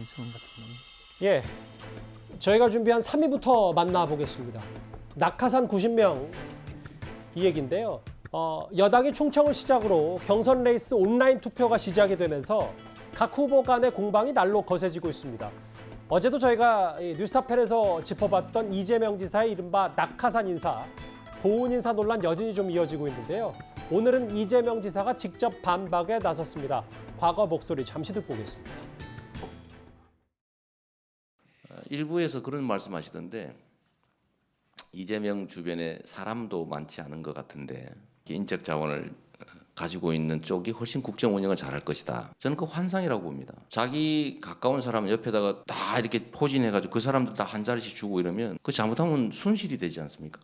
김성훈 같은 경우는. 예, 저희가 준비한 3위부터 만나보겠습니다. 낙하산 90명 이 얘기인데요. 여당이 충청을 시작으로 경선 레이스 온라인 투표가 시작이 되면서 각 후보 간의 공방이 날로 거세지고 있습니다. 어제도 저희가 뉴스타펠에서 짚어봤던 이재명 지사의 이른바 낙하산 인사, 보훈 인사 논란 여전히 좀 이어지고 있는데요. 오늘은 이재명 지사가 직접 반박에 나섰습니다. 과거 목소리 잠시 듣고 오겠습니다. 일부에서 그런 말씀하시던데 이재명 주변에 사람도 많지 않은 것 같은데 인적 자원을 가지고 있는 쪽이 훨씬 국정 운영을 잘할 것이다. 저는 그 환상이라고 봅니다. 자기 가까운 사람 옆에다가 다 이렇게 포진해가지고 그 사람들 다 한 자리씩 주고 이러면 그 잘못하면 순실이 되지 않습니까?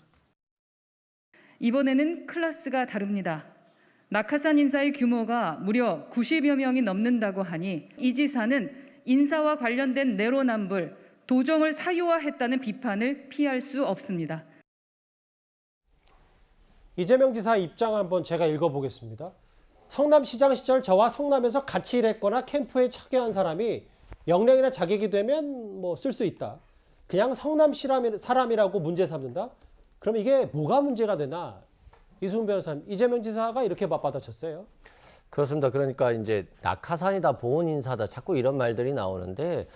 이번에는 클래스가 다릅니다. 낙하산 인사의 규모가 무려 90여 명이 넘는다고 하니 이 지사는 인사와 관련된 내로남불, 도정을 사유화했다는 비판을 피할 수 없습니다. 이재명 지사의 입장을 한번 제가 읽어보겠습니다. 성남시장 시절 저와 성남에서 같이 일했거나 캠프에 참여한 사람이 역량이나 자격이 되면 뭐 쓸 수 있다. 그냥 성남 사람이라고 문제 삼는다? 그럼 이게 뭐가 문제가 되나? 이승훈 변호사님, 이재명 지사가 이렇게 맞받아쳤어요. 그렇습니다. 그러니까 이제 낙하산이다, 보훈 인사다, 자꾸 이런 말들이 나오는데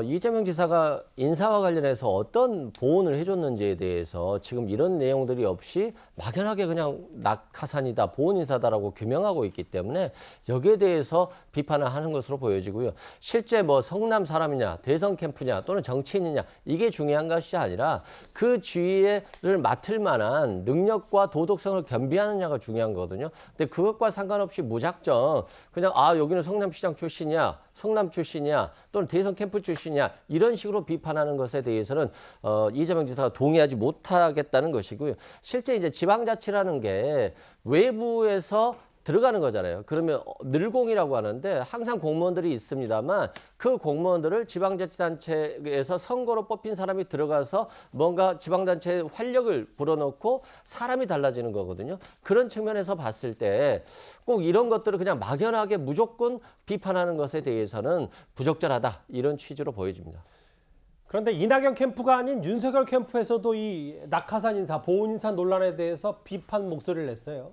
이재명 지사가 인사와 관련해서 어떤 보훈을 해줬는지에 대해서 지금 이런 내용들이 없이 막연하게 그냥 낙하산이다, 보훈 인사다라고 규명하고 있기 때문에 여기에 대해서 비판을 하는 것으로 보여지고요. 실제 뭐 성남 사람이냐, 대선 캠프냐, 또는 정치인이냐 이게 중요한 것이 아니라 그 지위를 맡을 만한 능력과 도덕성을 겸비하느냐가 중요한 거거든요. 근데 그것과 상관없이 무작정 그냥 여기는 성남시장 출신이야, 성남 출신이야, 또는 대선 캠프 출신이야 이런 식으로 비판하는 것에 대해서는 이재명 지사가 동의하지 못하겠다는 것이고요. 실제 이제 지방자치라는 게 외부에서 들어가는 거잖아요. 그러면 늘공이라고 하는데 항상 공무원들이 있습니다만 그 공무원들을 지방자치단체에서 선거로 뽑힌 사람이 들어가서 뭔가 지방단체에 활력을 불어넣고 사람이 달라지는 거거든요. 그런 측면에서 봤을 때 꼭 이런 것들을 그냥 막연하게 무조건 비판하는 것에 대해서는 부적절하다 이런 취지로 보여집니다. 그런데 이낙연 캠프가 아닌 윤석열 캠프에서도 이 낙하산 인사, 보훈 인사 논란에 대해서 비판 목소리를 냈어요.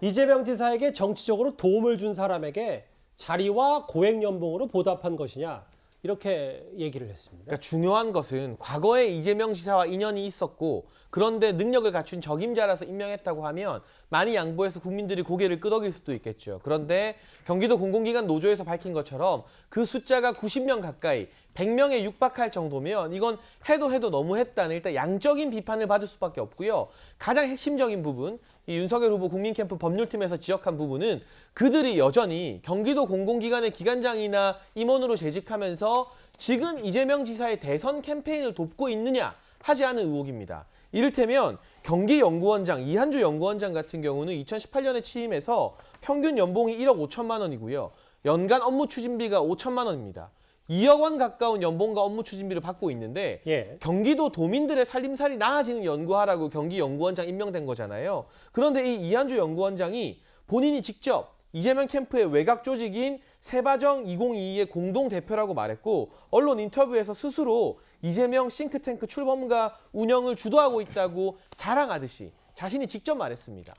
이재명 지사에게 정치적으로 도움을 준 사람에게 자리와 고액 연봉으로 보답한 것이냐 이렇게 얘기를 했습니다. 그러니까 중요한 것은 과거에 이재명 지사와 인연이 있었고 그런데 능력을 갖춘 적임자라서 임명했다고 하면 많이 양보해서 국민들이 고개를 끄덕일 수도 있겠죠. 그런데 경기도 공공기관 노조에서 밝힌 것처럼 그 숫자가 90명 가까이 100명에 육박할 정도면 이건 해도 너무했다는 일단 양적인 비판을 받을 수밖에 없고요. 가장 핵심적인 부분, 이 윤석열 후보 국민캠프 법률팀에서 지적한 부분은 그들이 여전히 경기도 공공기관의 기관장이나 임원으로 재직하면서 지금 이재명 지사의 대선 캠페인을 돕고 있느냐 하지 않은 의혹입니다. 이를테면 경기연구원장, 이한주 연구원장 같은 경우는 2018년에 취임해서 평균 연봉이 1억 5천만 원이고요. 연간 업무 추진비가 5천만 원입니다. 2억 원 가까운 연봉과 업무 추진비를 받고 있는데 경기도 도민들의 살림살이 나아지는 연구하라고 경기연구원장 임명된 거잖아요. 그런데 이 이한주 연구원장이 본인이 직접 이재명 캠프의 외곽 조직인 세바정 2022의 공동대표라고 말했고 언론 인터뷰에서 스스로 이재명 싱크탱크 출범과 운영을 주도하고 있다고 자랑하듯이 자신이 직접 말했습니다.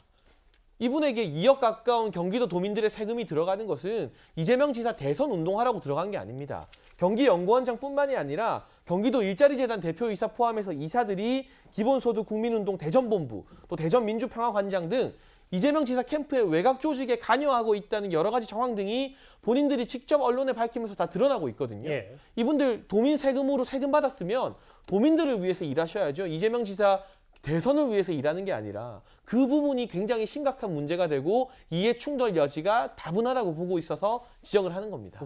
이분에게 2억 가까운 경기도 도민들의 세금이 들어가는 것은 이재명 지사 대선 운동하라고 들어간 게 아닙니다. 경기연구원장뿐만이 아니라 경기도 일자리재단 대표이사 포함해서 이사들이 기본소득 국민운동 대전본부, 또 대전민주평화관장 등 이재명 지사 캠프의 외곽 조직에 관여하고 있다는 여러 가지 정황 등이 본인들이 직접 언론에 밝히면서 다 드러나고 있거든요. 이분들 도민 세금으로 세금 받았으면 도민들을 위해서 일하셔야죠. 이재명 지사 대선을 위해서 일하는 게 아니라 그 부분이 굉장히 심각한 문제가 되고 이해 충돌 여지가 다분하다고 보고 있어서 지적을 하는 겁니다.